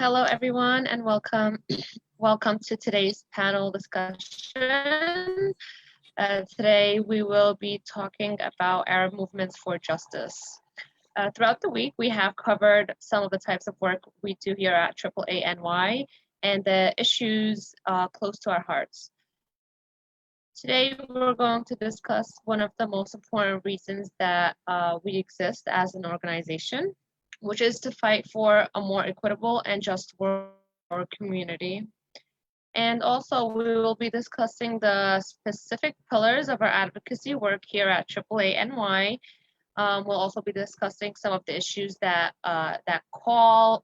Hello, everyone, and welcome. Welcome to today's panel discussion. Today, we will be talking about Arab movements for justice. Throughout the week, we have covered some of the types of work we do here at AAANY and the issues close to our hearts. Today, we're going to discuss one of the most important reasons that we exist as an organization, which is to fight for a more equitable and just world for our community. And also, we will be discussing the specific pillars of our advocacy work here at AAANY. We'll also be discussing some of the issues that call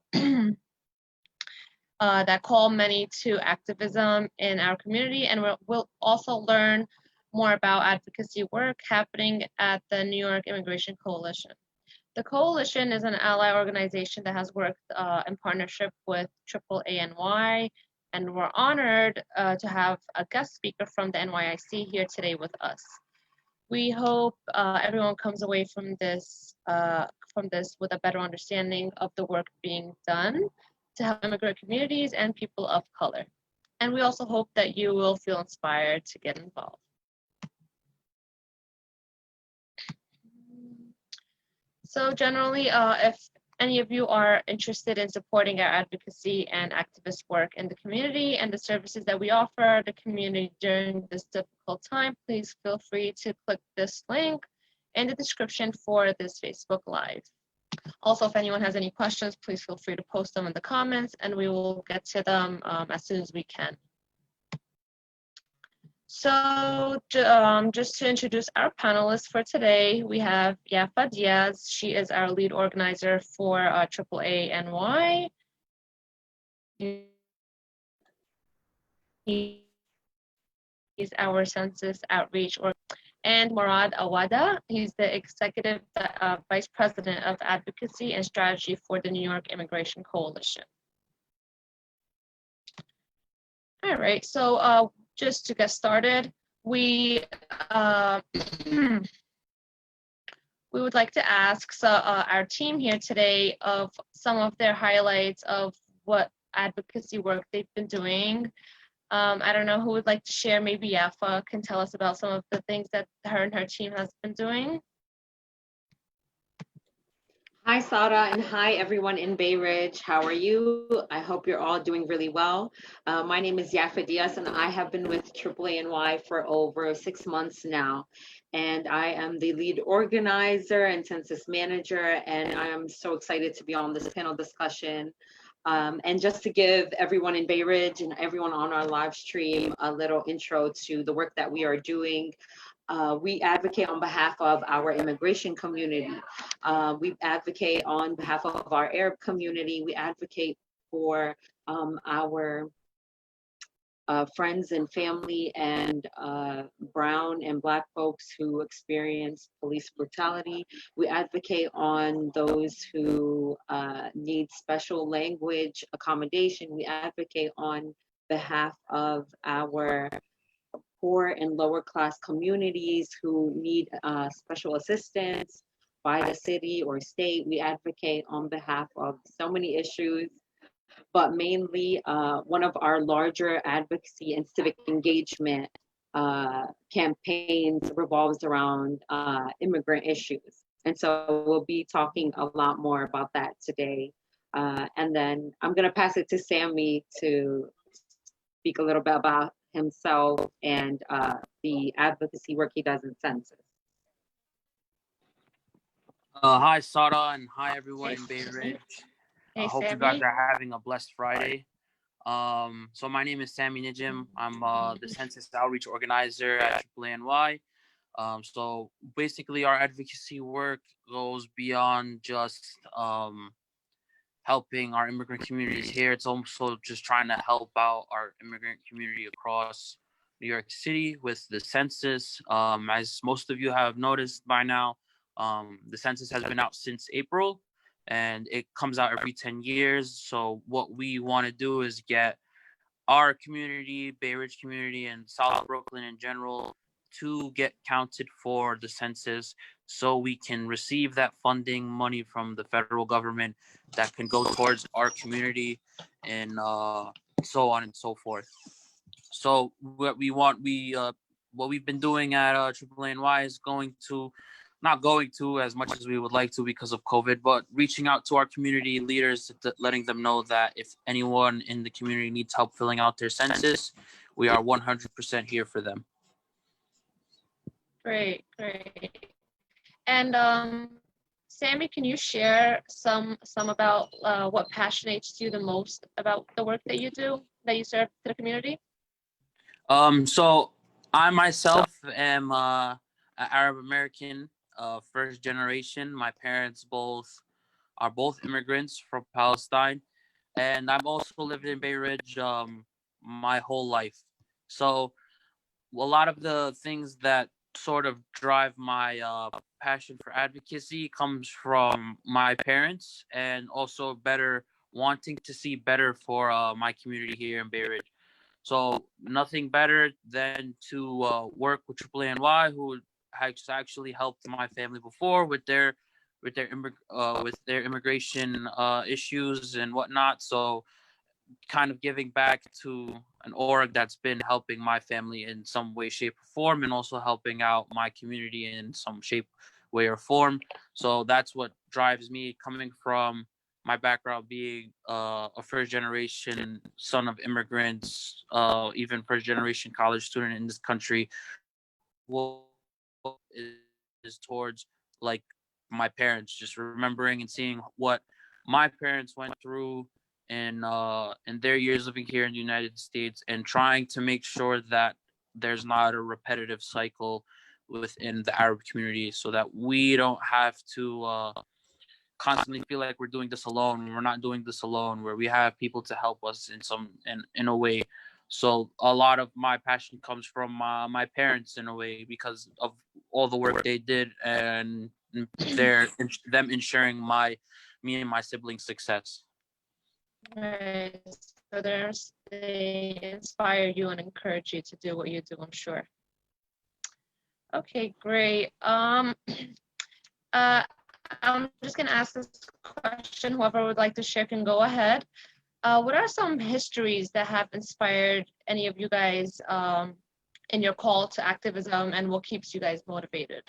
that call many to activism in our community, and we'll also learn more about advocacy work happening at the New York Immigration Coalition. The coalition is an ally organization that has worked in partnership with AAANY, and we're honored to have a guest speaker from the NYIC here today with us. We hope everyone comes away from this with a better understanding of the work being done to help immigrant communities and people of color. And we also hope that you will feel inspired to get involved. So generally, if any of you are interested in supporting our advocacy and activist work in the community and the services that we offer the community during this difficult time, please feel free to click this link in the description for this Facebook Live. Also, if anyone has any questions, please feel free to post them in the comments and we will get to them as soon as we can. So just to introduce our panelists for today, we have Yafa Diaz. She is our lead organizer for AAANY. He's our census outreach and Murad Awada. He's the executive vice president of advocacy and strategy for the New York Immigration Coalition. All right, so just to get started, we would like to ask our team here today of some of their highlights of what advocacy work they've been doing. I don't know who would like to share. Maybe Yafa can tell us about some of the things that her and her team has been doing. Hi, Sara, and hi, everyone in Bay Ridge. How are you? I hope you're all doing really well. My name is Yafa Diaz, and I have been with AAANY for over 6 months now. And I am the lead organizer and census manager, and I am so excited to be on this panel discussion. And just to give everyone in Bay Ridge and everyone on our live stream a little intro to the work that we are doing. We advocate on behalf of our immigration community. We advocate on behalf of our Arab community. We advocate for our friends and family and brown and Black folks who experience police brutality. We advocate on those who need special language accommodation. We advocate on behalf of our poor and lower class communities who need special assistance by the city or state. We advocate on behalf of so many issues, but mainly one of our larger advocacy and civic engagement campaigns revolves around immigrant issues. And so we'll be talking a lot more about that today. And then I'm gonna pass it to Sammy to speak a little bit about himself and the advocacy work he does in census. Hi, Sara, and hi, everyone in Bay Ridge. I hope Sammy. you guys are having a blessed Friday. So my name is Sammy Nijim. I'm the census outreach organizer at AAANY. So basically, our advocacy work goes beyond just helping our immigrant communities here. It's also just trying to help out our immigrant community across New York City with the census. As most of you have noticed by now, the census has been out since April, and it comes out every 10 years. So what we want to do is get our community, Bay Ridge community, and South Brooklyn in general to get counted for the census so we can receive that funding money from the federal government that can go towards our community and so on and so forth. So what we've been doing at AAANY is not going to as much as we would like to because of COVID, but reaching out to our community leaders, letting them know that if anyone in the community needs help filling out their census, we are 100% here for them. Great. And Sammy, can you share some about what passionates you the most about the work that you do, that you serve to the community? So I myself am an Arab American, first generation. My parents are both immigrants from Palestine, and I've also lived in Bay Ridge my whole life. So a lot of the things that sort of drive my passion for advocacy comes from my parents, and also better wanting to see better for my community here in Bay Ridge. So nothing better than to work with AAANY, who has actually helped my family before with their immigration issues and whatnot. So kind of giving back to an org that's been helping my family in some way, shape, or form, and also helping out my community in some shape, way, or form. So that's what drives me, coming from my background being a first generation son of immigrants, even first generation college student in this country. What is towards like my parents, just remembering and seeing what my parents went through in their years living here in the United States, and trying to make sure that there's not a repetitive cycle within the Arab community, so that we don't have to constantly feel like we're doing this alone. We're not doing this alone, where we have people to help us in a way. So a lot of my passion comes from my parents in a way, because of all the work they did, and them ensuring me and my siblings' success. Right. So they inspire you and encourage you to do what you do, I'm sure. Okay, great. I'm just gonna ask this question. Whoever would like to share can go ahead. What are some histories that have inspired any of you guys in your call to activism, and what keeps you guys motivated?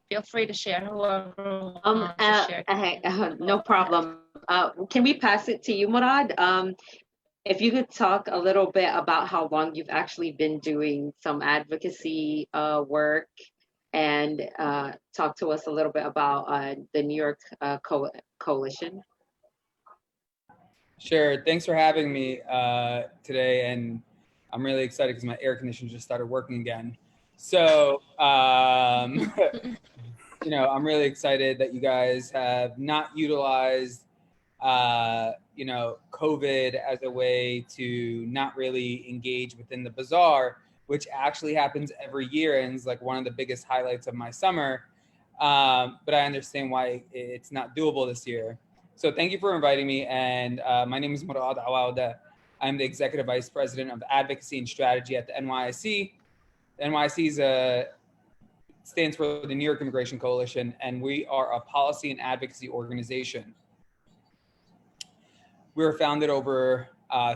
Feel free to share, whoever wants to share. Hey, no problem. Can we pass it to you, Murad? If you could talk a little bit about how long you've actually been doing some advocacy work, and talk to us a little bit about the New York Coalition. Sure. Thanks for having me today. And I'm really excited because my air conditioner just started working again. So, you know, I'm really excited that you guys have not utilized, you know, COVID as a way to not really engage within the Bazaar, which actually happens every year and is like one of the biggest highlights of my summer. But I understand why it's not doable this year. So thank you for inviting me. And my name is Murad Awauda. I'm the Executive Vice President of Advocacy and Strategy at the NYC. The NYC stands for the New York Immigration Coalition, and we are a policy and advocacy organization. We were founded over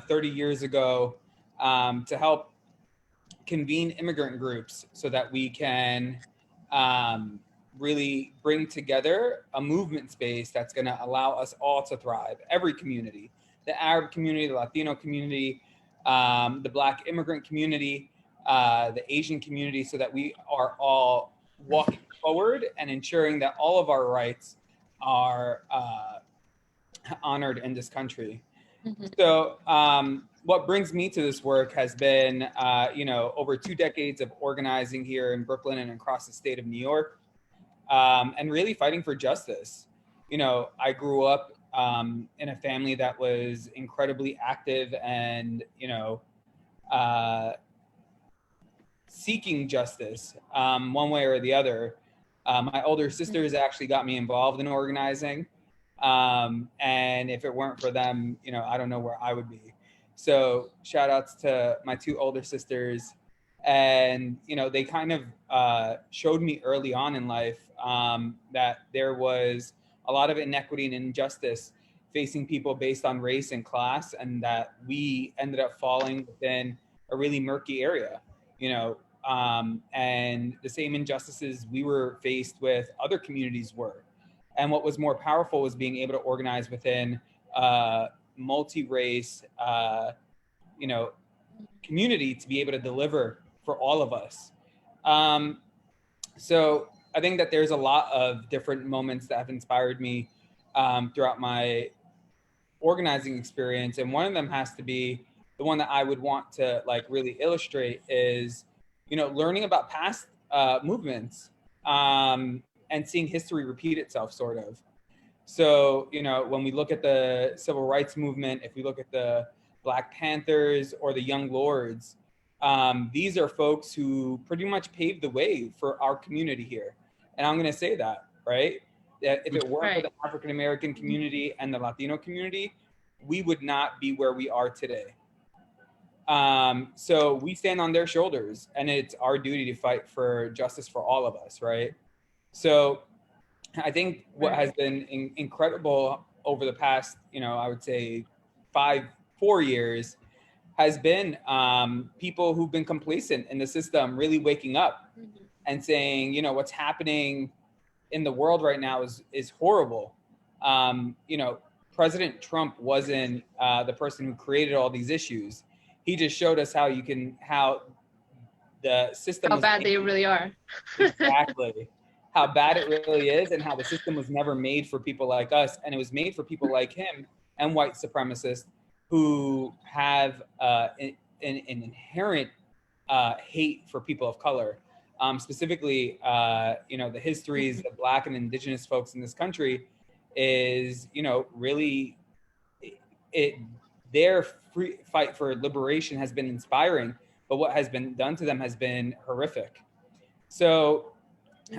30 years ago to help convene immigrant groups so that we can really bring together a movement space that's going to allow us all to thrive, every community, the Arab community, the Latino community, the Black immigrant community, the Asian community, so that we are all walking forward and ensuring that all of our rights are honored in this country. Mm-hmm. So what brings me to this work has been, you know, over 2 decades of organizing here in Brooklyn and across the state of New York, and really fighting for justice. You know, I grew up in a family that was incredibly active and, you know, seeking justice one way or the other. My older sisters actually got me involved in organizing. And if it weren't for them, you know, I don't know where I would be. So shout outs to my 2 older sisters, And, they kind of showed me early on in life that there was a lot of inequity and injustice facing people based on race and class, and that we ended up falling within a really murky area, and the same injustices we were faced with, other communities were. And what was more powerful was being able to organize within multi-race, community to be able to deliver for all of us. So I think that there's a lot of different moments that have inspired me throughout my organizing experience. And one of them has to be the one that I would want to really illustrate is, learning about past movements and seeing history repeat itself, sort of. So, when we look at the civil rights movement, if we look at the Black Panthers or the Young Lords, these are folks who pretty much paved the way for our community here. And I'm going to say that, right? That if it weren't for the African American community and the Latino community, we would not be where we are today. So we stand on their shoulders, and it's our duty to fight for justice for all of us, right? So I think what has been incredible over the past, I would say 4 years, has been people who've been complacent in the system really waking up and saying, what's happening in the world right now is horrible. President Trump wasn't the person who created all these issues. He just showed us how the system, how bad they really are. Exactly. How bad it really is, and how the system was never made for people like us. And it was made for people like him and white supremacists who have an inherent hate for people of color. Specifically, the histories of Black and Indigenous folks in this country is, really their free fight for liberation has been inspiring, but what has been done to them has been horrific. So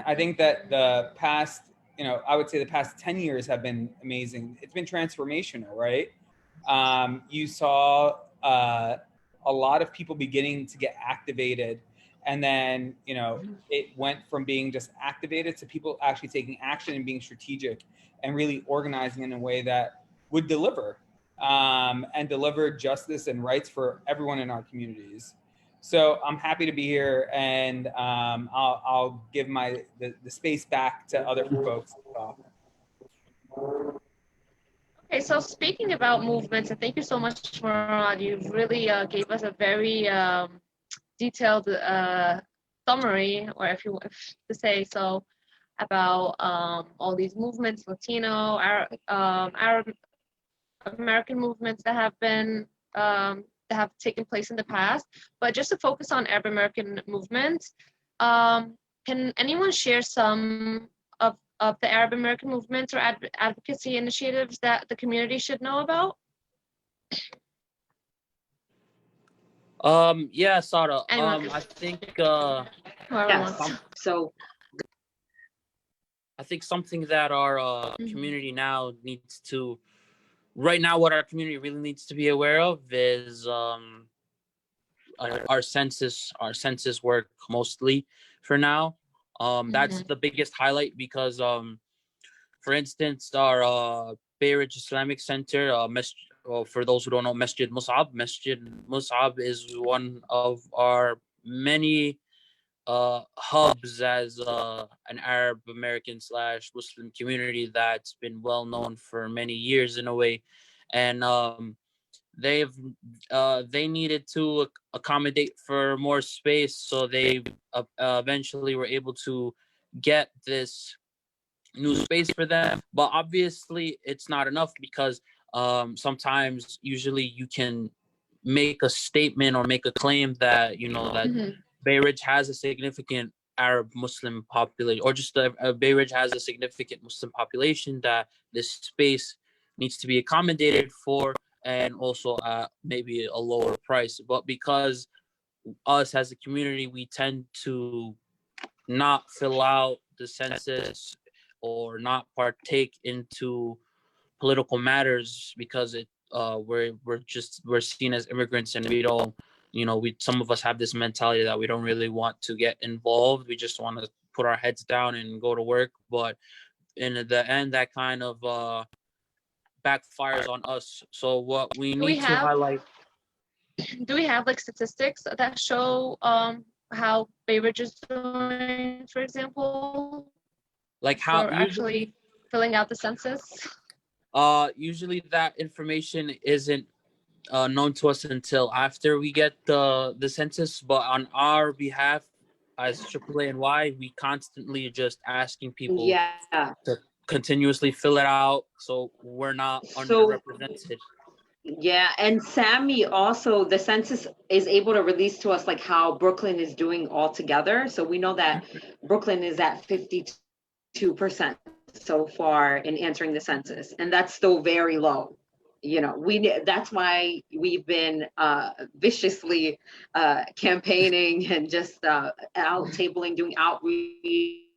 I think that the past, I would say the past 10 years have been amazing. It's been transformational, right? You saw a lot of people beginning to get activated. And then, it went from being just activated to people actually taking action and being strategic and really organizing in a way that would deliver and deliver justice and rights for everyone in our communities. So I'm happy to be here, and I'll give the space back to other folks to talk. Okay, so speaking about movements, and thank you so much, Murad. You really gave us a very detailed summary, or if to say so, about all these movements, Latino, Arab American movements that have been that have taken place in the past. But just to focus on Arab American movements, can anyone share some of the Arab American movements or advocacy initiatives that the community should know about? Yeah, Sarah. I think I think something that our community now needs to, right now, what our community really needs to be aware of is our census work mostly for now. That's the biggest highlight because, for instance, our Bay Ridge Islamic Center, for those who don't know, Masjid Mus'ab is one of our many hubs as an Arab American / Muslim community that's been well known for many years in a way, and they needed to accommodate for more space, so they eventually were able to get this new space for them. But obviously it's not enough, because sometimes usually you can make a statement or make a claim that that Bay Ridge has a significant Arab Muslim population, or just Bay Ridge has a significant Muslim population that this space needs to be accommodated for, and also maybe a lower price. But because us as a community, we tend to not fill out the census or not partake into political matters because we're seen as immigrants, and we don't some of us have this mentality that we don't really want to get involved. We just want to put our heads down and go to work. But in the end, that kind of backfires on us. So what we need to highlight. Do we have like statistics that show how Bay Ridge is doing, for example? Like how for actually filling out the census? Usually that information isn't known to us until after we get the census. But on our behalf, as AAANY, we constantly just asking people to continuously fill it out, so we're not underrepresented. Yeah, and Sammy, also the census is able to release to us like how Brooklyn is doing altogether. So we know that Brooklyn is at 52% so far in answering the census, and that's still very low. That's why we've been viciously campaigning and just out tabling, doing outreach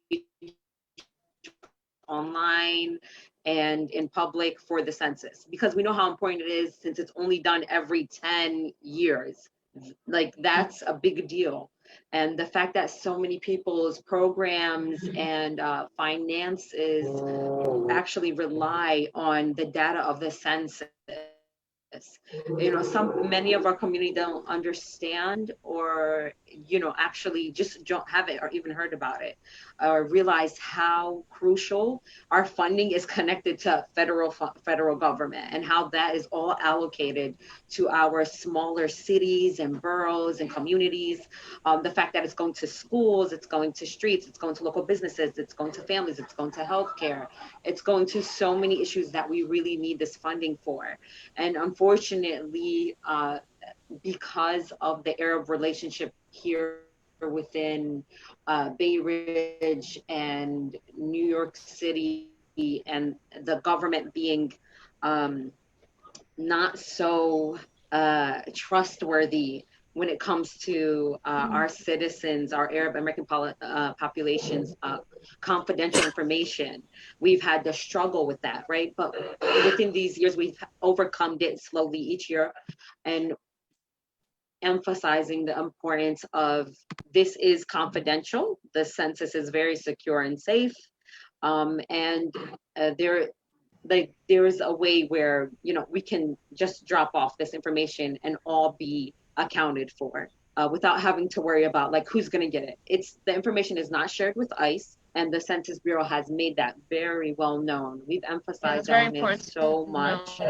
online and in public for the census, because we know how important it is, since it's only done every 10 years. Like, that's a big deal. And the fact that so many people's programs and finances actually rely on the data of the census. Many of our community don't understand, or actually just don't have it or even heard about it, or realize how crucial our funding is connected to federal government, and how that is all allocated to our smaller cities and boroughs and communities. The fact that it's going to schools, it's going to streets, it's going to local businesses, it's going to families, it's going to healthcare, it's going to so many issues that we really need this funding for. And unfortunately, because of the Arab relationship here within Bay Ridge and New York City, and the government being not so trustworthy when it comes to our citizens, our Arab American population's confidential information, we've had to struggle with that, right? But within these years, we've overcome it slowly each year, and emphasizing the importance of this is confidential. The census is very secure and safe, and there is a way where we can just drop off this information and all be accounted for without having to worry about like who's going to get it. The information is not shared with ICE, and the Census Bureau has made that very well known. We've emphasized on it so much.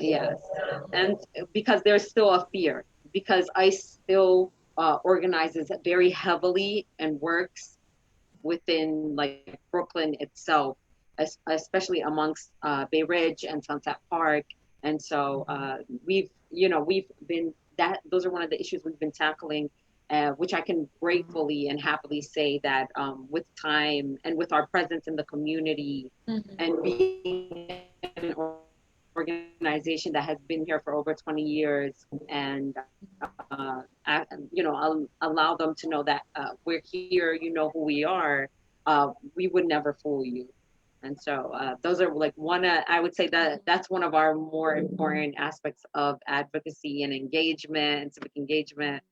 Yes, and because there's still a fear, because ICE still organizes very heavily and works within like Brooklyn itself, especially amongst Bay Ridge and Sunset Park. And so we've been those are one of the issues we've been tackling, which I can gratefully and happily say that with time and with our presence in the community, and being an organization that has been here for over 20 years, and I'll allow them to know that we're here, who we are, we would never fool you. And so those are like I would say that's one of our more important aspects of advocacy and engagement and civic engagement.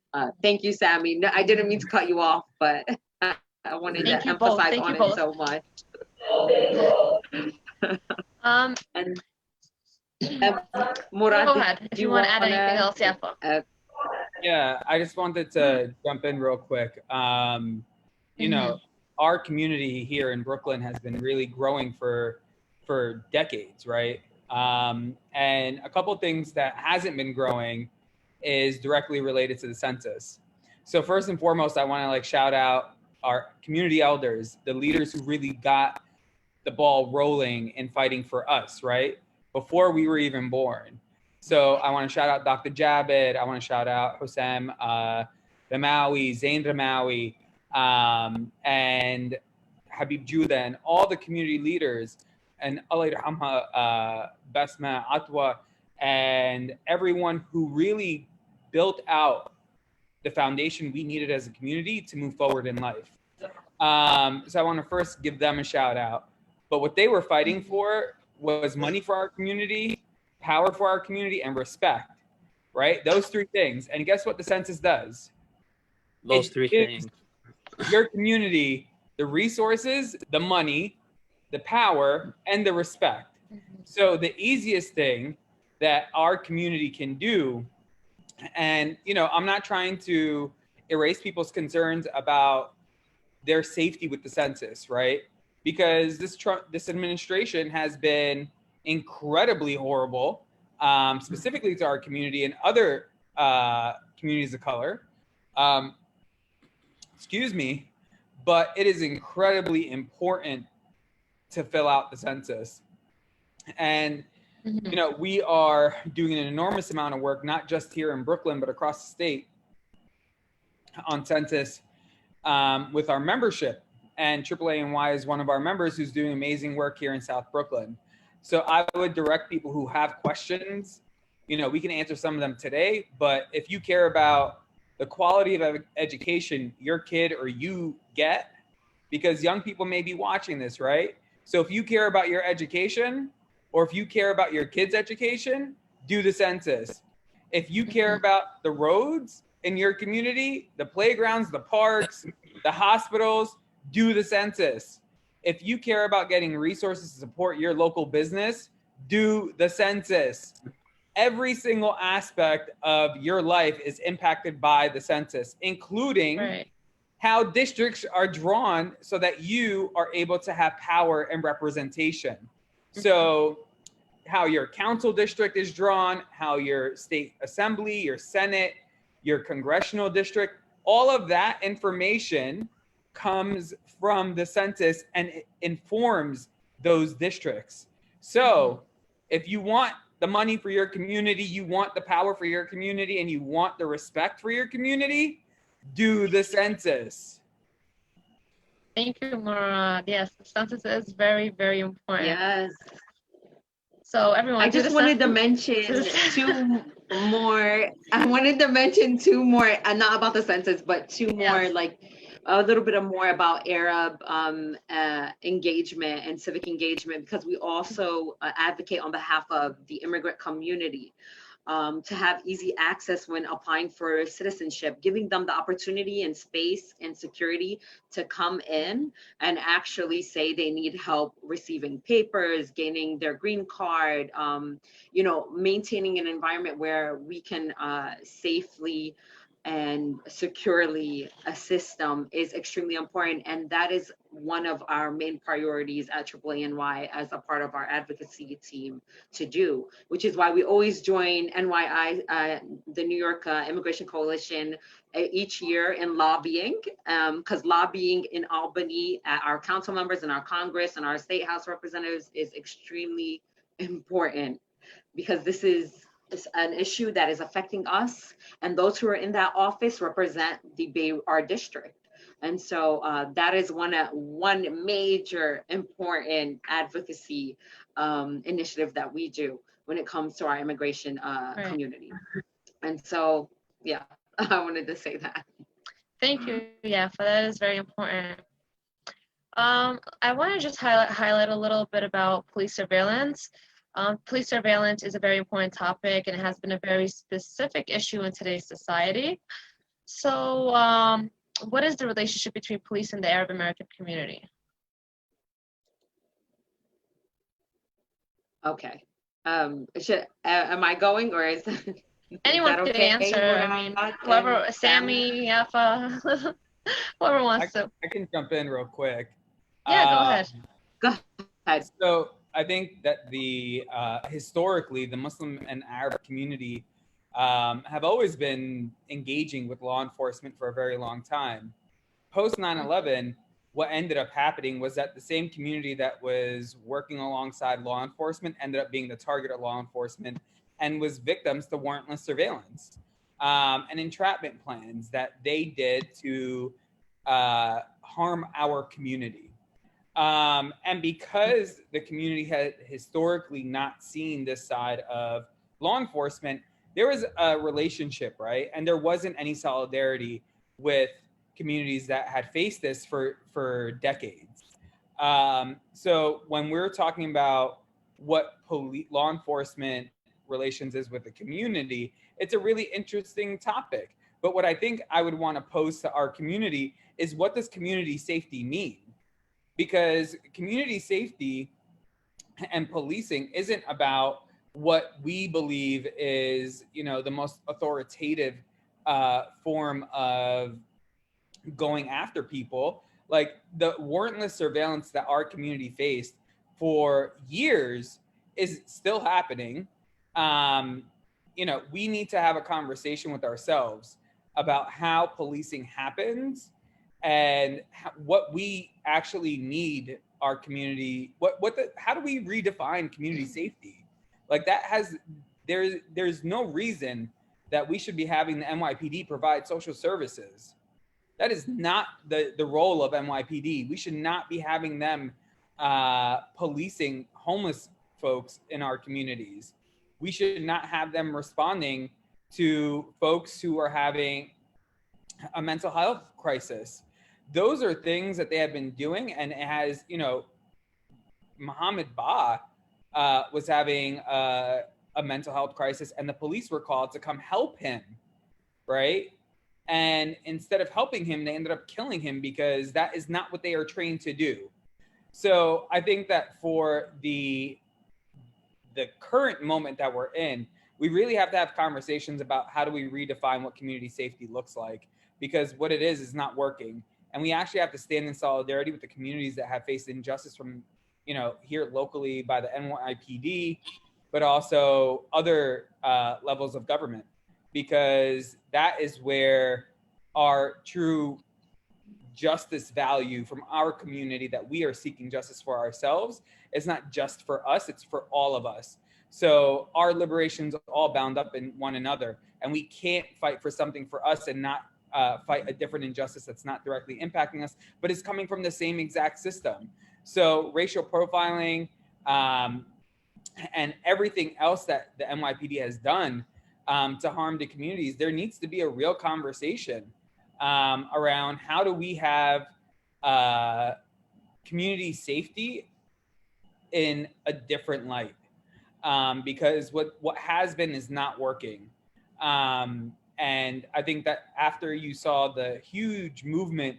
Thank you, Sammy. No, I didn't mean to cut you off, but I wanted to emphasize on it so much. And Murad, go ahead. If you want to add anything else, yeah, I just wanted to jump in real quick. Our community here in Brooklyn has been really growing for decades, right? And a couple of things that hasn't been growing is directly related to the census. So first and foremost, I want to shout out our community elders, the leaders who really got the ball rolling in fighting for us, right? Before we were even born. So I want to shout out Dr. Jabed. I want to shout out Hosam Ramawi, Zain Ramawi, and Habib Juda, and all the community leaders, and Allah Yarhamha, Basma, Atwa, and everyone who really built out the foundation we needed as a community to move forward in life. So I want to first give them a shout out. But what they were fighting for was money for our community, power for our community, and respect. right? Those three things. And guess what the census does? Those It three gives things. your community the resources, the money, the power, and the respect. So the easiest thing that our community can do, and I'm not trying to erase people's concerns about their safety with the census, right? Because this administration has been incredibly horrible, specifically to our community and other communities of color. Excuse me, but it is incredibly important to fill out the census. And we are doing an enormous amount of work, not just here in Brooklyn, but across the state on census with our membership. And AAANY is one of our members who's doing amazing work here in South Brooklyn. So I would direct people who have questions. We can answer some of them today, but if you care about the quality of education your kid or you get, because young people may be watching this, right? So if you care about your education, or if you care about your kids' education, do the census. If you care about the roads in your community, the playgrounds, the parks, the hospitals, do the census. If you care about getting resources to support your local business, do the census. Every single aspect of your life is impacted by the census, including how districts are drawn so that you are able to have power and representation. So how your council district is drawn, how your state assembly, your Senate, your congressional district, all of that information comes from the census and it informs those districts. So if you want the money for your community, you want the power for your community, and you want the respect for your community, do the census. Thank you, Mara. Yes, the census is very, very important. Yes. So everyone, I just wanted to mention two more. I wanted to mention two more, not about the census, but two more, like a little bit more about Arab engagement and civic engagement, because we also advocate on behalf of the immigrant community. To have easy access when applying for citizenship, giving them the opportunity and space and security to come in and actually say they need help receiving papers, gaining their green card, maintaining an environment where we can safely and securely assist them is extremely important. And that is one of our main priorities at AAANY as a part of our advocacy team to do, which is why we always join NYI, the New York Immigration Coalition, each year in lobbying, because lobbying in Albany at our council members and our Congress and our state house representatives is extremely important, because this is an issue that is affecting us, and those who are in that office represent our district. And so that is one major important advocacy initiative that we do when it comes to our immigration community. And so, yeah, I wanted to say that. Thank you. Yeah, for that is very important. I want to just highlight a little bit about police surveillance. Police surveillance is a very important topic, and it has been a very specific issue in today's society. So what is the relationship between police and the Arab American community? Okay. Am I going, or is anyone can answer? I mean, whoever, Sammy, Yafa, whoever wants to. I can jump in real quick. Yeah, go ahead. Go ahead. So I think that historically, the Muslim and Arab community have always been engaging with law enforcement for a very long time. Post 9/11, what ended up happening was that the same community that was working alongside law enforcement ended up being the target of law enforcement and was victims to warrantless surveillance and entrapment plans that they did to harm our community. And because the community had historically not seen this side of law enforcement, there was a relationship, right? And there wasn't any solidarity with communities that had faced this for decades. So when we're talking about what law enforcement relations is with the community, it's a really interesting topic. But what I think I would want to pose to our community is, what does community safety mean? Because community safety and policing isn't about what we believe is, the most authoritative form of going after people. Like, the warrantless surveillance that our community faced for years is still happening. We need to have a conversation with ourselves about how policing happens and what we actually need our community. How do we redefine community safety? Like, there's no reason that we should be having the NYPD provide social services. That is not the role of NYPD. We should not be having them policing homeless folks in our communities. We should not have them responding to folks who are having a mental health crisis. Those are things that they have been doing, and it has, Mohammed Ba was having a mental health crisis, and the police were called to come help him, right? And instead of helping him, they ended up killing him, because that is not what they are trained to do. So I think that for the current moment that we're in, we really have to have conversations about how do we redefine what community safety looks like, because what it is not working. And we actually have to stand in solidarity with the communities that have faced injustice from, here locally by the NYPD, but also other levels of government, because that is where our true justice value from our community, that we are seeking justice for ourselves, is not just for us, it's for all of us. So our liberation's all bound up in one another, and we can't fight for something for us and not fight a different injustice that's not directly impacting us, but is coming from the same exact system. So racial profiling and everything else that the NYPD has done to harm the communities, there needs to be a real conversation around how do we have community safety in a different light, because what has been is not working. And I think that after you saw the huge movement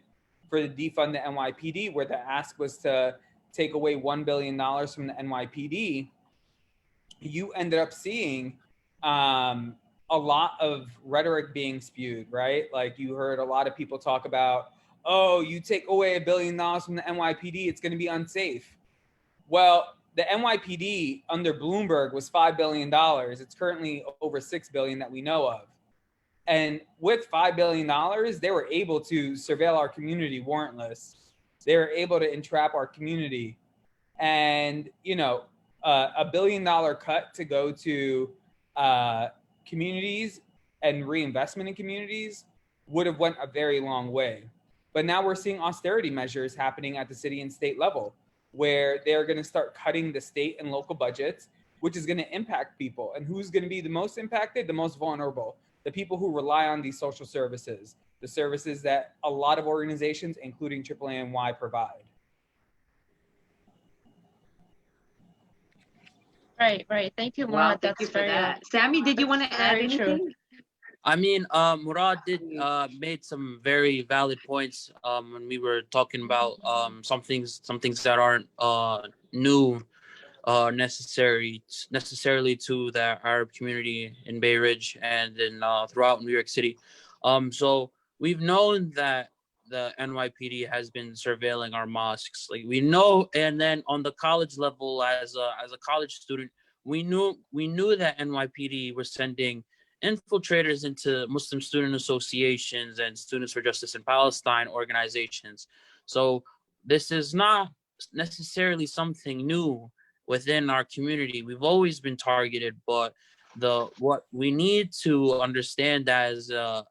for the defund the NYPD, where the ask was to take away $1 billion from the NYPD, you ended up seeing a lot of rhetoric being spewed, right? Like, you heard a lot of people talk about, oh, you take away $1 billion from the NYPD, it's going to be unsafe. Well, the NYPD under Bloomberg was $5 billion. It's currently over $6 billion that we know of. And with $5 billion, they were able to surveil our community warrantless. They were able to entrap our community. And, $1 billion cut to go to communities and reinvestment in communities would have went a very long way. But now we're seeing austerity measures happening at the city and state level, where they're going to start cutting the state and local budgets, which is going to impact people. And who's going to be the most impacted? The most vulnerable, the people who rely on these social services, the services that a lot of organizations, including AAANY, provide. Right. Thank you, Wow, Murad. thank you That's for very that. Sammy, did you want to add very true. anything? I mean, Murad did made some very valid points when we were talking about some things that aren't new necessarily to the Arab community in Bay Ridge and in throughout New York City. So we've known that the NYPD has been surveilling our mosques. Like, we know, and then on the college level, as a college student, we knew that NYPD were sending infiltrators into Muslim student associations and Students for Justice in Palestine organizations. So this is not necessarily something new within our community. We've always been targeted, but what we need to understand as a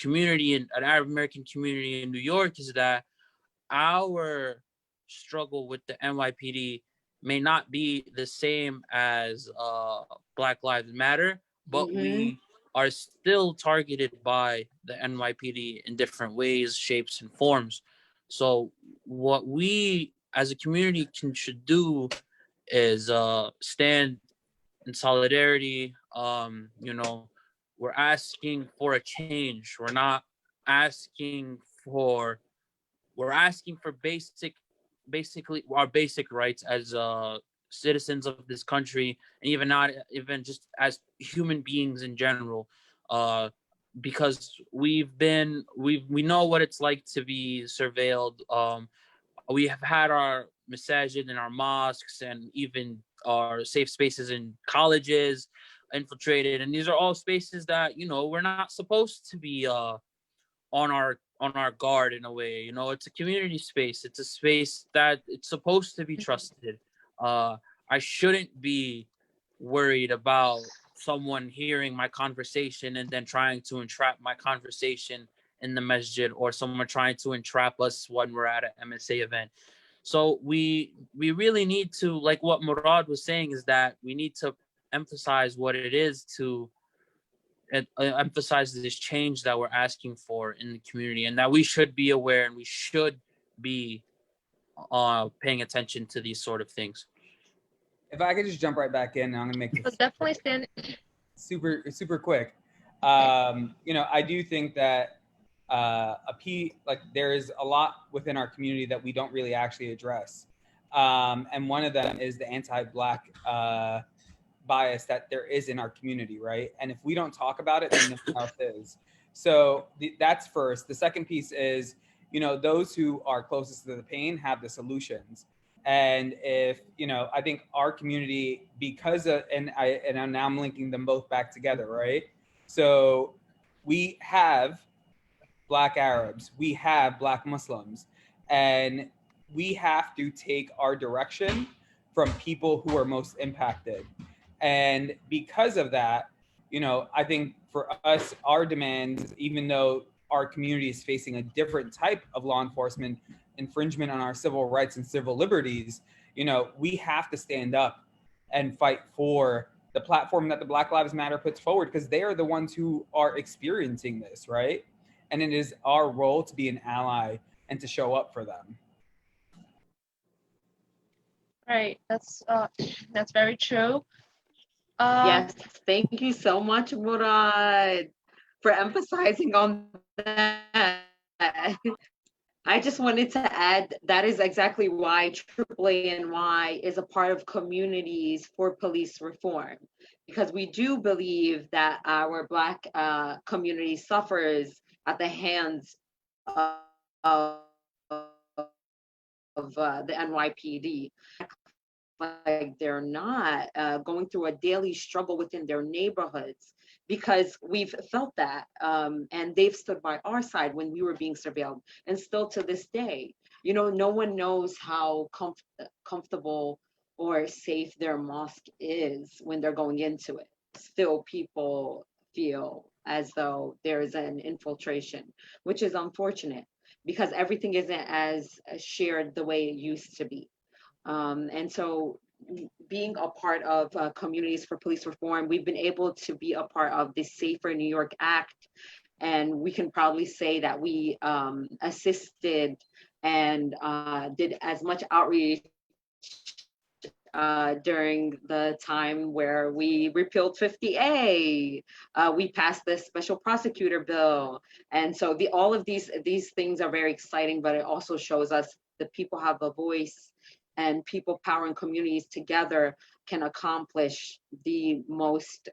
community, an Arab American community in New York, is that our struggle with the NYPD may not be the same as Black Lives Matter, but we are still targeted by the NYPD in different ways, shapes, and forms. So what we as a community should do is stand in solidarity. You know, we're asking for a change. We're not asking for. We're asking for basically our basic rights as citizens of this country, and even not even just as human beings in general. Because we know what it's like to be surveilled. We have had our masajid and our mosques and even our safe spaces in colleges infiltrated, and these are all spaces that, you know, we're not supposed to be on our guard in a way. You know, it's a community space. It's a space that it's supposed to be trusted. I shouldn't be worried about someone hearing my conversation and then trying to entrap my conversation in the masjid, or someone trying to entrap us when we're at an MSA event. So we really need to, like what Murad was saying, is that we need to emphasize what it is to emphasize this change that we're asking for in the community, and that we should be aware and we should be paying attention to these sort of things. If I could just jump right back in, I'm gonna make So this definitely stand. super quick. You know, I do think that like there is a lot within our community that we don't really actually address, and one of them is the anti-Black bias that there is in our community, right? And if we don't talk about it, then no one else is. So that's first. The second piece is, you know, those who are closest to the pain have the solutions. And if, you know, I think our community, because of, and now I'm linking them both back together, right? So we have Black Arabs, we have Black Muslims, and we have to take our direction from people who are most impacted. And because of that, you know, I think for us, our demands, even though our community is facing a different type of law enforcement infringement on our civil rights and civil liberties, you know, we have to stand up and fight for the platform that the Black Lives Matter puts forward, because they are the ones who are experiencing this, right? And it is our role to be an ally and to show up for them. Right, that's very true. Yes, thank you so much, Murad, for emphasizing on that. I just wanted to add that is exactly why AAANY is a part of Communities for Police Reform, because we do believe that our Black community suffers at the hands of the NYPD. Like they're not going through a daily struggle within their neighborhoods, because we've felt that, and they've stood by our side when we were being surveilled, and still to this day, you know, no one knows how comfortable or safe their mosque is when they're going into it. Still, people feel as though there is an infiltration, which is unfortunate, because everything isn't as shared the way it used to be. And so being a part of Communities for Police Reform, we've been able to be a part of the Safer New York Act. And we can proudly say that we assisted and did as much outreach during the time where we repealed 50A, we passed the special prosecutor bill. And so all of these things are very exciting, but it also shows us that people have a voice, and people powering communities together can accomplish the most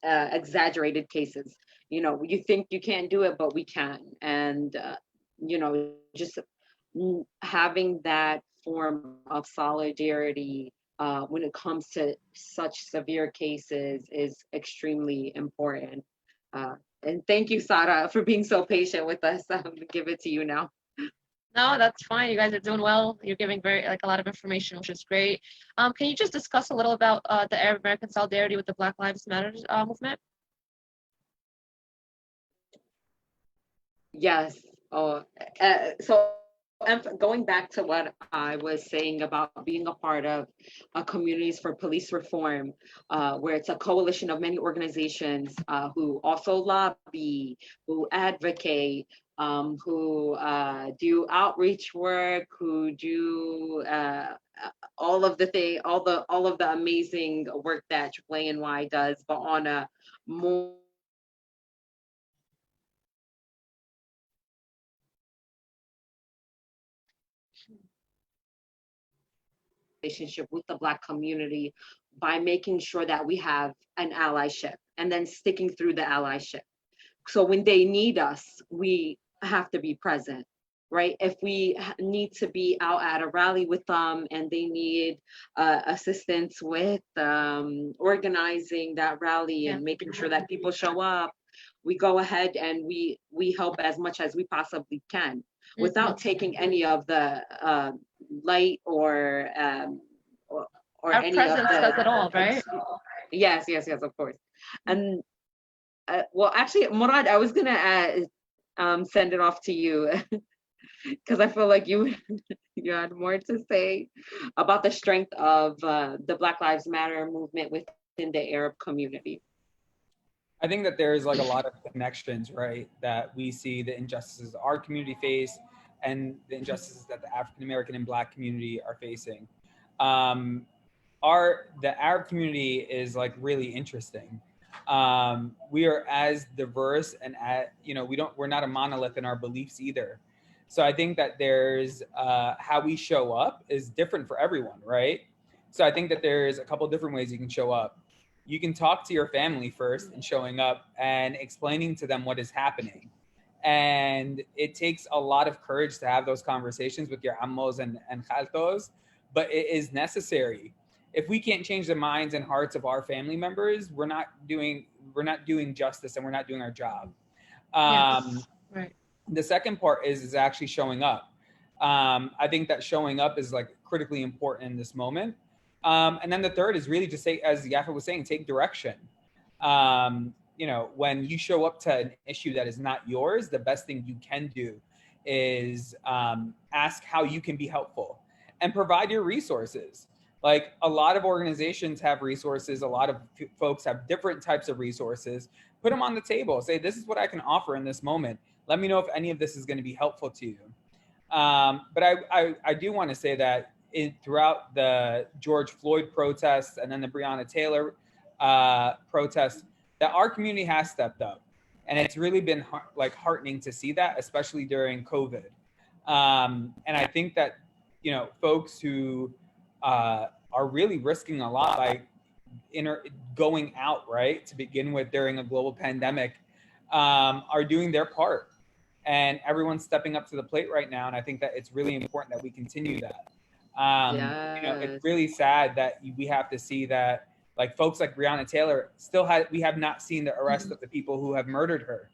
exaggerated cases. You know, you think you can't do it, but we can. And, you know, just having that form of solidarity when it comes to such severe cases is extremely important. And thank you, Sara, for being so patient with us. I'm gonna give it to you now. No, that's fine. You guys are doing well. You're giving a lot of information, which is great. Can you just discuss a little about the Arab American solidarity with the Black Lives Matter movement? Yes. So going back to what I was saying about being a part of Communities for Police Reform, where it's a coalition of many organizations who also lobby, who advocate, who do outreach work, who do all of the amazing work that AAANY does, but on a more relationship with the Black community by making sure that we have an allyship and then sticking through the allyship. So when they need us, we have to be present, right? If we need to be out at a rally with them and they need assistance with organizing that rally and making sure that people show up, we go ahead and we help as much as we possibly can without taking any of the light or Our any of presence does it all, right? yes, of course. And well, actually, Murad, I was gonna send it off to you because I feel like you you had more to say about the strength of the Black Lives Matter movement within the Arab community. I think that there's like a lot of connections, right? That we see the injustices our community face and the injustices that the African American and Black community are facing. Um, the Arab community is like really interesting. We are as diverse and we're not a monolith in our beliefs either. So I think that there's how we show up is different for everyone, right? So I think that there's a couple different ways you can show up. You can talk to your family first and showing up and explaining to them what is happening. And it takes a lot of courage to have those conversations with your ammos and khaltos, but it is necessary. If we can't change the minds and hearts of our family members, we're not doing justice and we're not doing our job. Yes. Right. The second part is actually showing up. I think that showing up is like critically important in this moment. And then the third is really just say, as Yafa was saying, take direction. When you show up to an issue that is not yours, the best thing you can do is ask how you can be helpful and provide your resources. Like a lot of organizations have resources, a lot of folks have different types of resources. Put them on the table. Say, this is what I can offer in this moment. Let me know if any of this is going to be helpful to you. But I do want to say that throughout the George Floyd protests and then the Breonna Taylor protests, that our community has stepped up. And it's really been heartening to see that, especially during COVID. And I think that, folks who are really risking a lot by going out, right, to begin with during a global pandemic, are doing their part. And everyone's stepping up to the plate right now. And I think that it's really important that we continue that. It's really sad that we have to see that like folks like Breonna Taylor we have not seen the arrest of the people who have murdered her.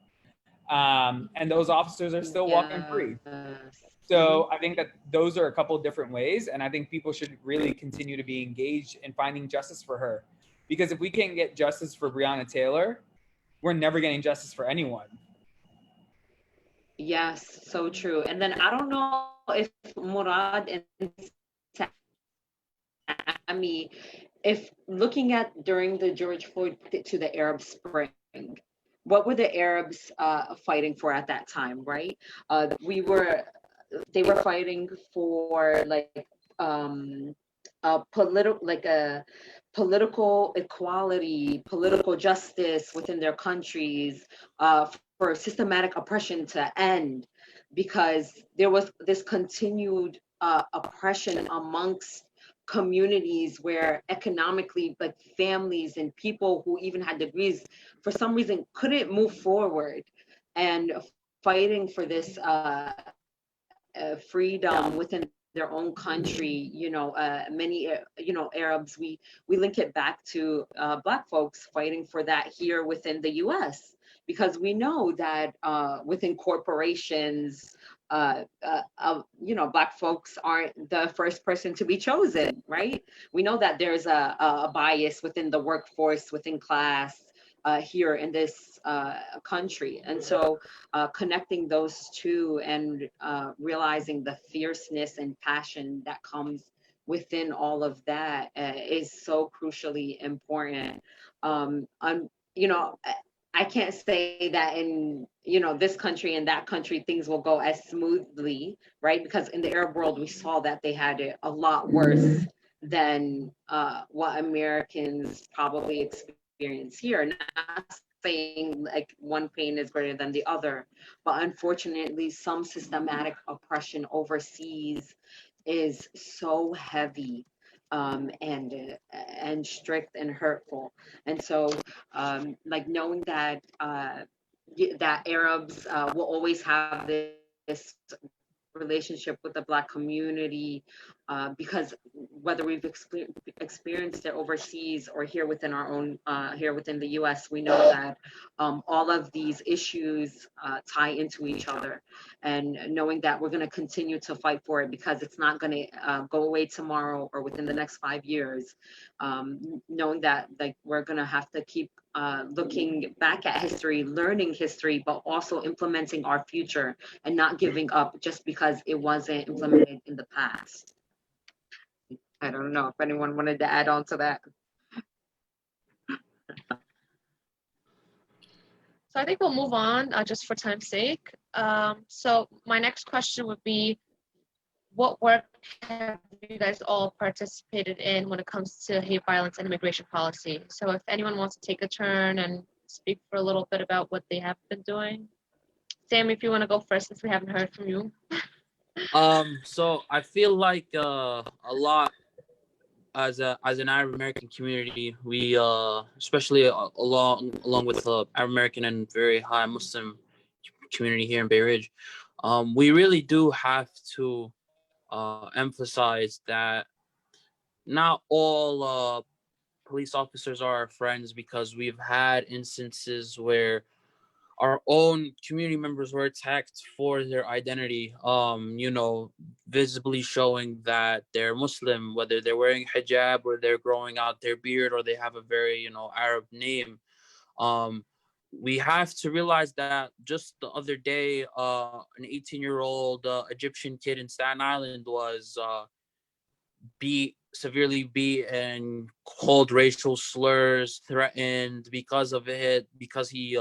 And those officers are still walking free. So I think that those are a couple of different ways. And I think people should really continue to be engaged in finding justice for her. Because if we can't get justice for Breonna Taylor, we're never getting justice for anyone. Yes, so true. And then I don't know if Murad and Sami, if looking at during the George Floyd to the Arab Spring, what were the Arabs fighting for at that time, right? They were fighting for a political equality, political justice within their countries, for systematic oppression to end, because there was this continued oppression amongst communities where economically, like families and people who even had degrees for some reason couldn't move forward, and fighting for this freedom within their own country. Many Arabs, we link it back to Black folks fighting for that here within the US, because we know that within corporations, Black folks aren't the first person to be chosen, right? We know that there's a bias within the workforce, within class, here in this country. And so connecting those two and realizing the fierceness and passion that comes within all of that is so crucially important. I I can't say that in, you know, this country and that country things will go as smoothly, right? Because in the Arab world, we saw that they had it a lot worse than what Americans probably experience here. Not saying like one pain is greater than the other, but unfortunately, some systematic oppression overseas is so heavy, and strict and hurtful. And so like knowing that that Arabs will always have this relationship with the Black community, because whether we've experienced it overseas or here within our own, here within the US, we know that all of these issues tie into each other. And knowing that we're going to continue to fight for it because it's not going to go away tomorrow or within the next 5 years, knowing that like we're going to have to keep looking back at history, learning history, but also implementing our future and not giving up just because it wasn't implemented in the past. I don't know if anyone wanted to add on to that. So I think we'll move on just for time's sake. So my next question would be, what work have you guys all participated in when it comes to hate violence and immigration policy? So if anyone wants to take a turn and speak for a little bit about what they have been doing. Sam, if you want to go first, since we haven't heard from you. So I feel like a lot as an Arab American community, we especially along with Arab American and very high Muslim community here in Bay Ridge, we really do have to emphasize that not all police officers are our friends, because we've had instances where our own community members were attacked for their identity, you know, visibly showing that they're Muslim, whether they're wearing hijab or they're growing out their beard or they have a very, you know, Arab name. We have to realize that just the other day, an 18-year-old Egyptian kid in Staten Island was severely beat and called racial slurs, threatened because of it, because he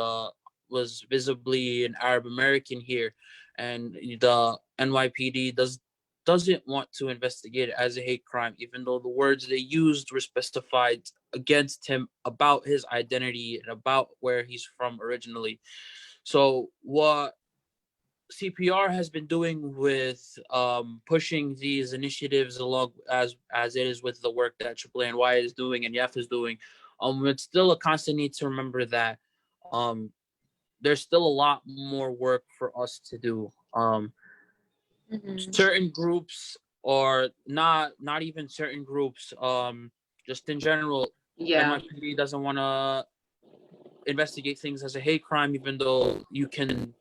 was visibly an Arab American here, and the NYPD doesn't want to investigate it as a hate crime, even though the words they used were specified against him about his identity and about where he's from originally. So what CPR has been doing with pushing these initiatives along as it is with the work that AAANY is doing and YEF is doing, it's still a constant need to remember that there's still a lot more work for us to do. Certain groups, or not even certain groups, just in general, NYPD doesn't want to investigate things as a hate crime, even though you can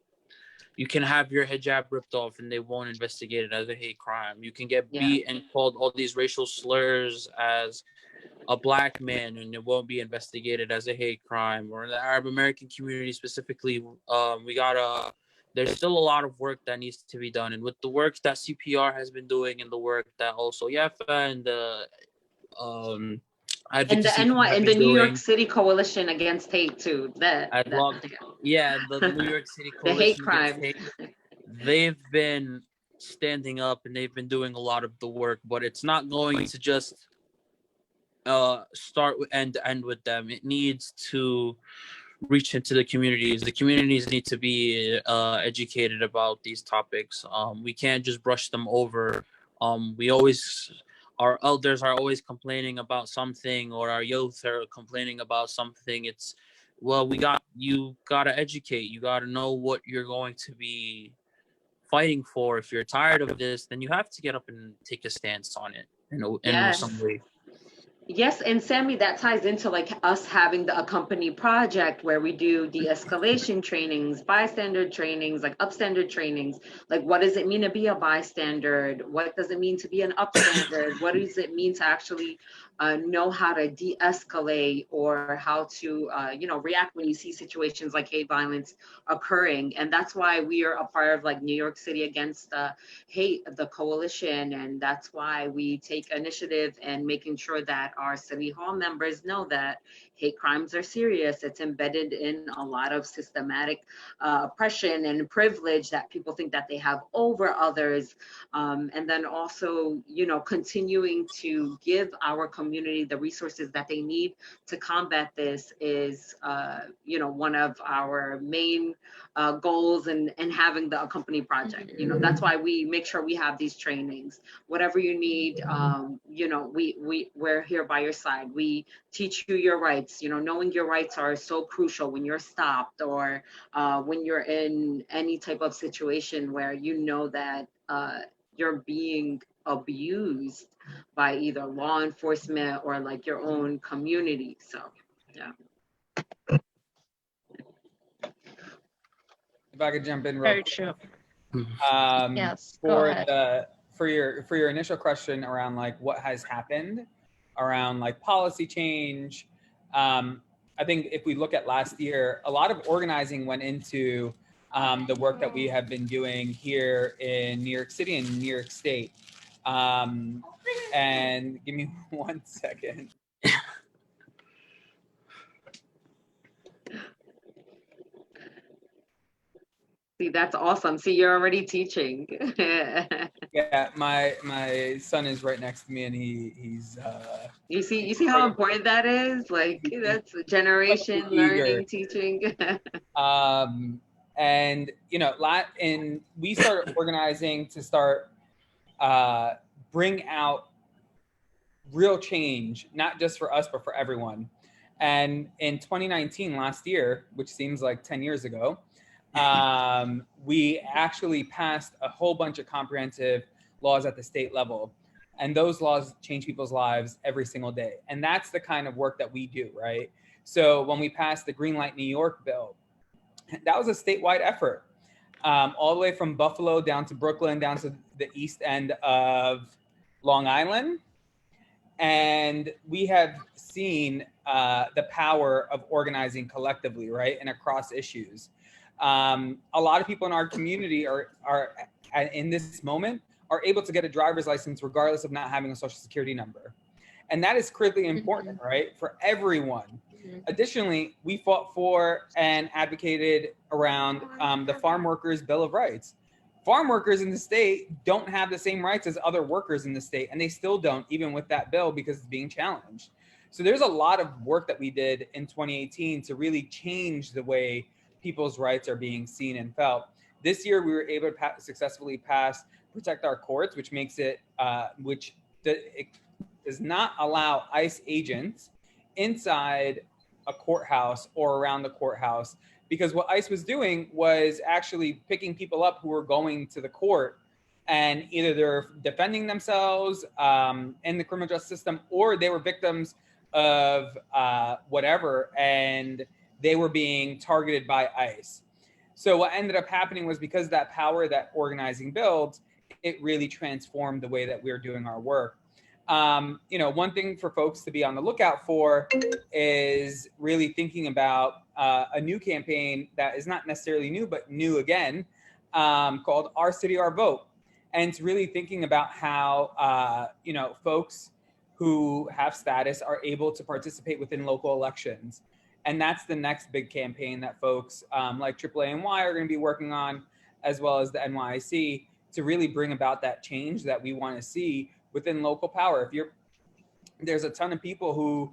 have your hijab ripped off and they won't investigate it as a hate crime. You can get beat and called all these racial slurs as a Black man and it won't be investigated as a hate crime. Or in the Arab American community specifically, there's still a lot of work that needs to be done. And with the work that CPR has been doing and the work that also YAFA and the advocacy and the New York City Coalition Against Hate too. The New York City Coalition the hate crime. They've been standing up and they've been doing a lot of the work, but it's not going to just start and end with them. It needs to reach into the communities. The communities need to be educated about these topics. We can't just brush them over. Our elders are always complaining about something, or our youth are complaining about something. You gotta educate. You gotta know what you're going to be fighting for. If you're tired of this, then you have to get up and take a stance on it in some way. Yes, and Sammy, that ties into like us having the Accompany project where we do de-escalation trainings, bystander trainings, like upstander trainings. Like, what does it mean to be a bystander? What does it mean to be an upstander? What does it mean to actually know how to de-escalate or how to, react when you see situations like hate violence occurring. And that's why we are a part of like New York City Against Hate, the coalition. And that's why we take initiative in making sure that our city hall members know that hate crimes are serious. It's embedded in a lot of systematic oppression and privilege that people think that they have over others. And then also, continuing to give our community the resources that they need to combat this is, one of our main goals and having the Accompany project. That's why we make sure we have these trainings. Whatever you need, we're here by your side. We teach you your rights. Knowing your rights are so crucial when you're stopped or when you're in any type of situation where you know that you're being abused by either law enforcement or like your own community. So, yeah. If I could jump in real Very quick. true. Yes, go For ahead. for your initial question around like what has happened around like policy change, I think if we look at last year, a lot of organizing went into the work that we have been doing here in New York City and New York State. And give me 1 second. See, that's awesome. See, you're already teaching. Yeah, my son is right next to me, and he's you see how important that is? Like that's a generation learning, teaching. And we started organizing to start bring out real change, not just for us but for everyone. And in 2019, last year, which seems like 10 years ago, we actually passed a whole bunch of comprehensive laws at the state level. And those laws change people's lives every single day. And that's the kind of work that we do, right? So when we passed the Green Light New York bill, that was a statewide effort, all the way from Buffalo down to Brooklyn, down to the east end of Long Island. And we have seen the power of organizing collectively, right? And across issues. A lot of people in our community are in this moment are able to get a driver's license regardless of not having a social security number. And that is critically important, right? For everyone. Additionally, we fought for and advocated around the Farm Workers Bill of Rights. Farm workers in the state don't have the same rights as other workers in the state, and they still don't, even with that bill, because it's being challenged. So there's a lot of work that we did in 2018 to really change the way people's rights are being seen and felt. This year, we were able to successfully pass Protect Our Courts, which makes it, it does not allow ICE agents inside a courthouse or around the courthouse, because what ICE was doing was actually picking people up who were going to the court, and either they're defending themselves in the criminal justice system, or they were victims of whatever, and they were being targeted by ICE. So what ended up happening was, because of that power that organizing builds, it really transformed the way that we're doing our work. One thing for folks to be on the lookout for is really thinking about a new campaign that is not necessarily new, but new again, called Our City, Our Vote. And it's really thinking about how, folks who have status are able to participate within local elections. And that's the next big campaign that folks like AAANY are going to be working on, as well as the NYC, to really bring about that change that we want to see within local power. There's a ton of people who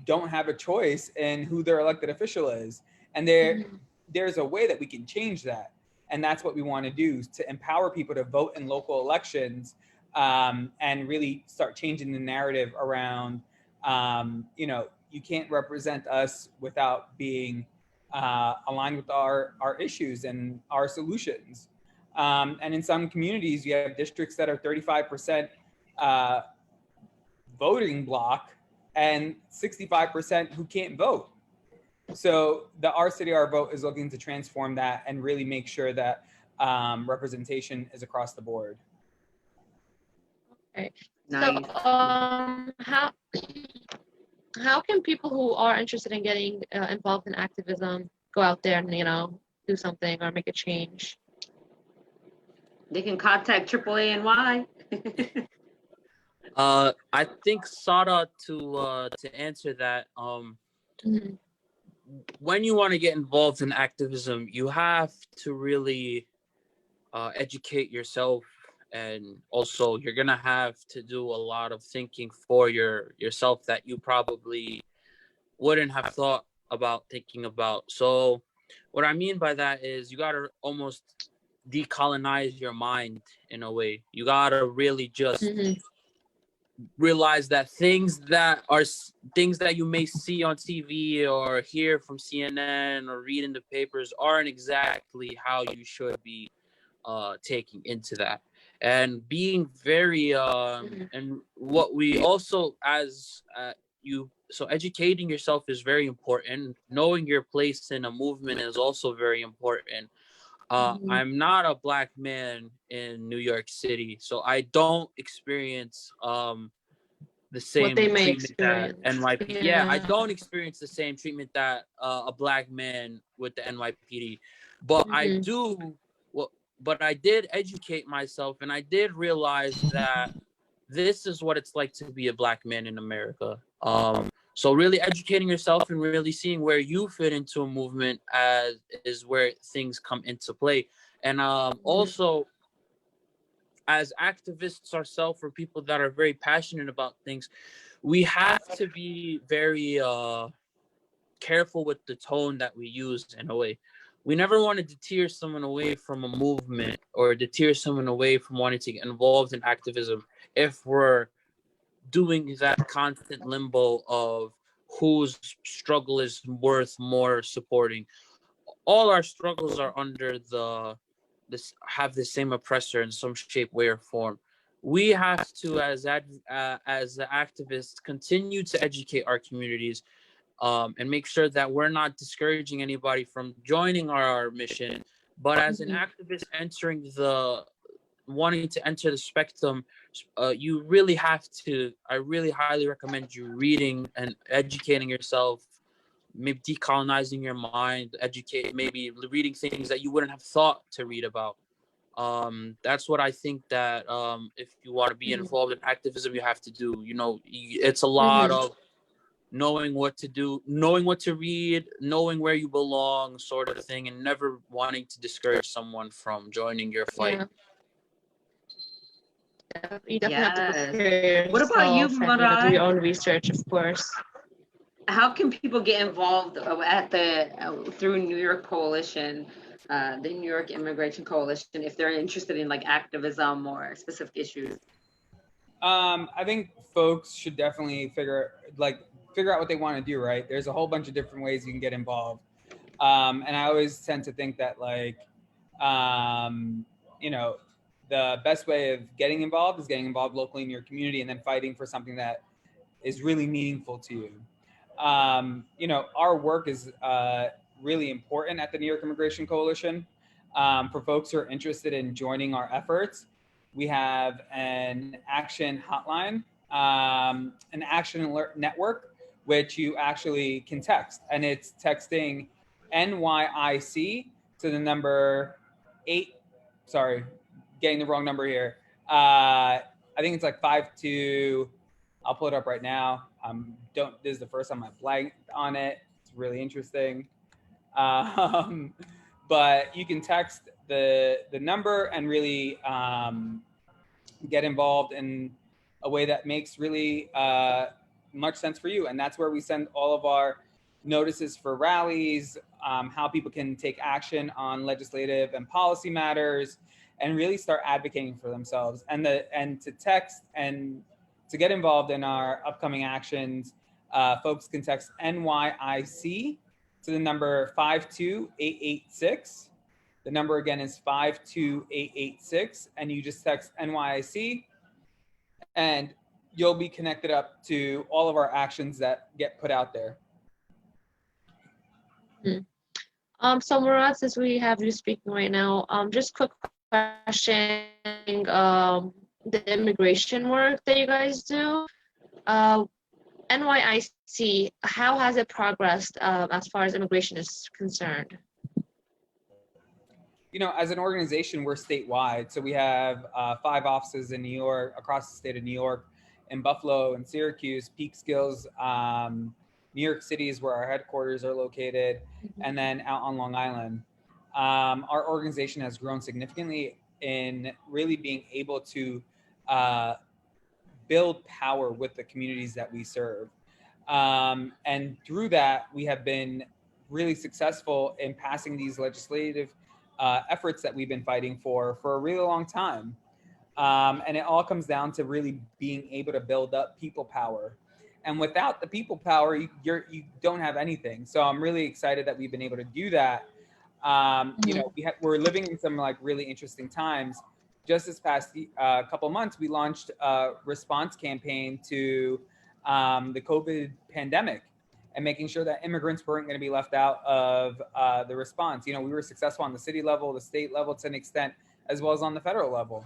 don't have a choice in who their elected official is. And there's a way that we can change that. And that's what we want to do, to empower people to vote in local elections, and really start changing the narrative around, you can't represent us without being aligned with our issues and our solutions. And in some communities, you have districts that are 35% voting block and 65% who can't vote. So the Our City, Our Vote is looking to transform that and really make sure that representation is across the board. Okay. Nice. So, how can people who are interested in getting involved in activism go out there and, do something or make a change? They can contact AAANY. I think Sada to answer that. Mhm. When you want to get involved in activism, you have to really educate yourself, and also you're gonna have to do a lot of thinking for yourself that you probably wouldn't have thought about thinking about. So what I mean by that is you gotta almost decolonize your mind in a way. You gotta really just Mhm. realize that things that you may see on TV or hear from CNN or read in the papers aren't exactly how you should be taking into that, and being very Mhm. and what we also as you so educating yourself is very important. Knowing your place in a movement is also very important. Mhm. I'm not a black man in New York City, so I don't experience the What they same may treatment that experience. NYP. Yeah, I Yeah. don't experience the same treatment that a black man with the NYPD, but I Mhm. do. Well, but I did educate myself, and I did realize that this is what it's like to be a black man in America. So really educating yourself and really seeing where you fit into a movement as is where things come into play, and Mhm. also as activists ourselves or people that are very passionate about things, we have to be very careful with the tone that we use in a way. We never want to deter someone away from a movement or deter someone away from wanting to get involved in activism if we're doing that constant limbo of whose struggle is worth more supporting. All our struggles are under this have the same oppressor in some shape, way, or form. We have to, as activists, continue to educate our communities, and make sure that we're not discouraging anybody from joining our mission. But as an Mhm. activist entering the wanting to enter the spectrum, you really have to. I really highly recommend you reading and educating yourself, maybe decolonizing your mind, educate, maybe reading things that you wouldn't have thought to read about. That's what I think that if you want to be Mhm. involved in activism, you have to do. It's a lot Mhm. of knowing what to do, knowing what to read, knowing where you belong, sort of thing, and never wanting to discourage someone from joining your fight. Yeah. You definitely have to Yes. prepare What about you, yourself and do your Marai? own research, of course. How can people get involved at the through New York Coalition, the New York Immigration Coalition, if they're interested in like activism or specific issues? I think folks should definitely figure out what they want to do. Right, there's a whole bunch of different ways you can get involved, and I always tend to think that um, you know, the best way of getting involved is getting involved locally in your community and then fighting for something that is really meaningful to you. Our work is really important at the New York Immigration Coalition. For folks who are interested in joining our efforts, we have an action hotline, an action alert network, which you actually can text. And it's texting NYIC to the number 8. Sorry, getting the wrong number here. I think it's like 52. I'll pull it up right now. Don't. This is the first time I blanked on it. It's really interesting. Um, but you can text the number and really get involved in a way that makes really much sense for you. And that's where we send all of our notices for rallies, how people can take action on legislative and policy matters, and really start advocating for themselves. And to text and to get involved in our upcoming actions, folks can text NYIC to the number 52886. The number again is 52886, and you just text NYIC, and you'll be connected up to all of our actions that get put out there. Mhm. So Murad, since we have you speaking right now, just quick question. the immigration work that you guys do. NYIC, how has it progressed as far as immigration is concerned? You know, as an organization, we're statewide. So we have 5 offices in New York, across the state of New York, in Buffalo and Syracuse, Peekskills, New York City is where our headquarters are located, and then out on Long Island. Our organization has grown significantly in really being able to build power with the communities that we serve. And through that, we have been really successful in passing these legislative efforts that we've been fighting for a really long time. And it all comes down to really being able to build up people power. And without the people power, you don't have anything. So I'm really excited that we've been able to do that. You know, we're living in some like really interesting times. Just this past couple months, we launched a response campaign to the COVID pandemic and making sure that immigrants weren't going to be left out of the response. You know, we were successful on the city level, the state level to an extent, as well as on the federal level.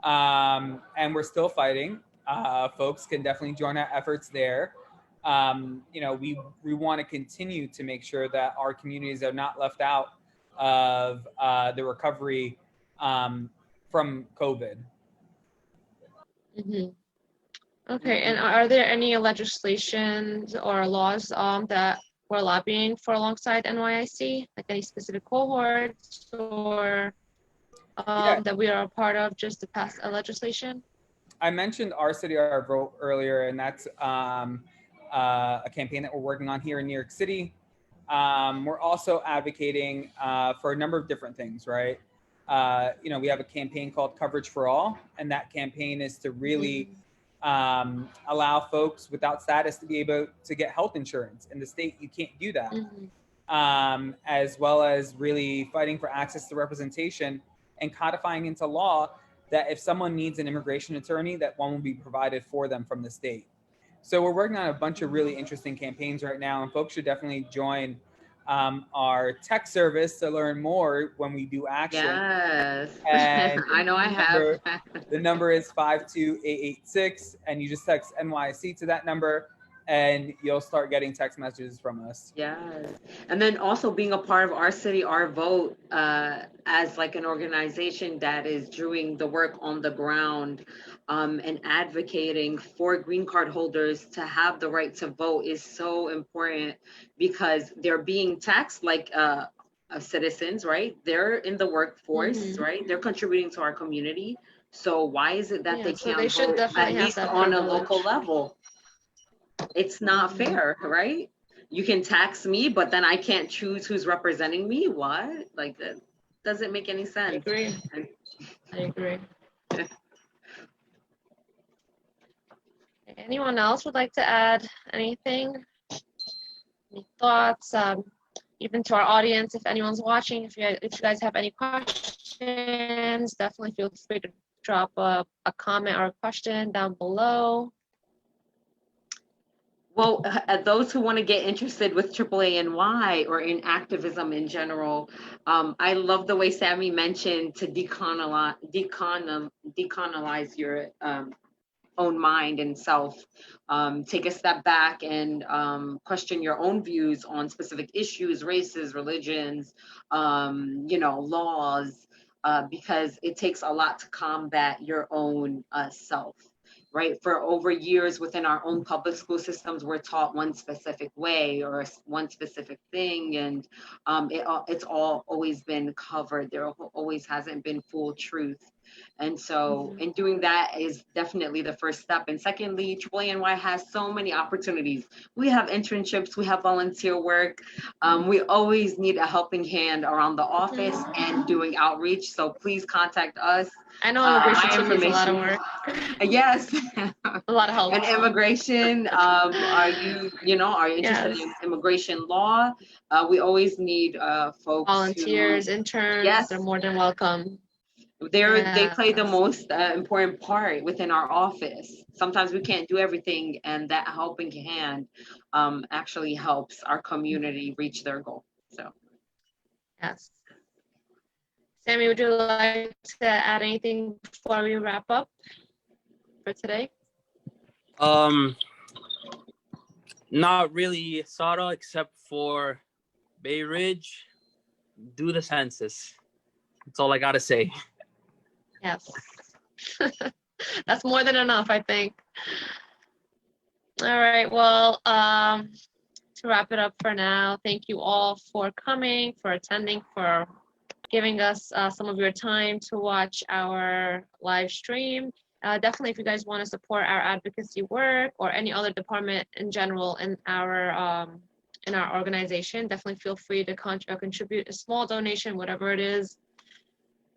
And we're still fighting. Folks can definitely join our efforts there. You know, we want to continue to make sure that our communities are not left out of the recovery from COVID. Okay, and are there any legislations or laws that we're lobbying for alongside NYIC, like any specific cohorts or that we are a part of just to pass a legislation? I mentioned Our City, Our Vote earlier, and that's a campaign that we're working on here in New York City. We're also advocating for a number of different things, right? You know, we have a campaign called Coverage for All, and that campaign is to really allow folks without status to be able to get health insurance. In the state, you can't do that. As well as really fighting for access to representation and codifying into law that if someone needs an immigration attorney, that one will be provided for them from the state. So we're working on a bunch of really interesting campaigns right now, and folks should definitely join our tech service to learn more when we do action. Yes, and I know I have. The number is 52886, and you just text NYC to that number, and you'll start getting text messages from us. Yes, and then also being a part of Our City, Our Vote as like an organization that is doing the work on the ground and advocating for green card holders to have the right to vote is so important because they're being taxed like citizens, right? They're in the workforce, right? They're contributing to our community. So why is it that they can't vote at least on a local level? It's not fair, right? You can tax me, but then I can't choose who's representing me. What? Like that doesn't make any sense. I agree. Anyone else would like to add anything? Any thoughts? Even to our audience, if anyone's watching, if you guys have any questions, definitely feel free to drop a comment or a question down below. Well, those who want to get interested with AAANY or in activism in general, I love the way Sammy mentioned to decolonize your own mind and self. Take a step back and question your own views on specific issues, races, religions, you know, laws, because it takes a lot to combat your own self. Right, for over years within our own public school systems, we're taught one specific way or one specific thing, and it's all always been covered. There always hasn't been full truth, and so in doing that is definitely the first step. And secondly, AAANY has so many opportunities. We have internships, we have volunteer work. We always need a helping hand around the office and doing outreach. So please contact us. I know immigration is a lot of work. Yes. A lot of help. And immigration, are you interested in immigration law? We always need folks. Volunteers, interns, yes, they're more than welcome. They play the most important part within our office. Sometimes we can't do everything, and that helping hand actually helps our community reach their goal. So. Yes. Sammy, would you like to add anything before we wrap up? for today? Not really, Sara, except for Bay Ridge. Do the census. That's all I gotta say. Yes. That's more than enough, I think. All right, well, to wrap it up for now, thank you all for coming, for attending, for giving us some of your time to watch our live stream. Definitely, if you guys want to support our advocacy work or any other department in general in our organization, definitely feel free to contribute a small donation, whatever it is.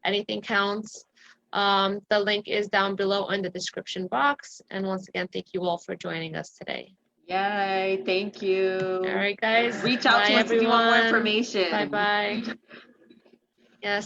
Anything counts. The link is down below in the description box. And once again, thank you all for joining us today. Yay, thank you. All right, guys. Reach out Bye, to us if you want more everyone. information. Bye-bye. Yes.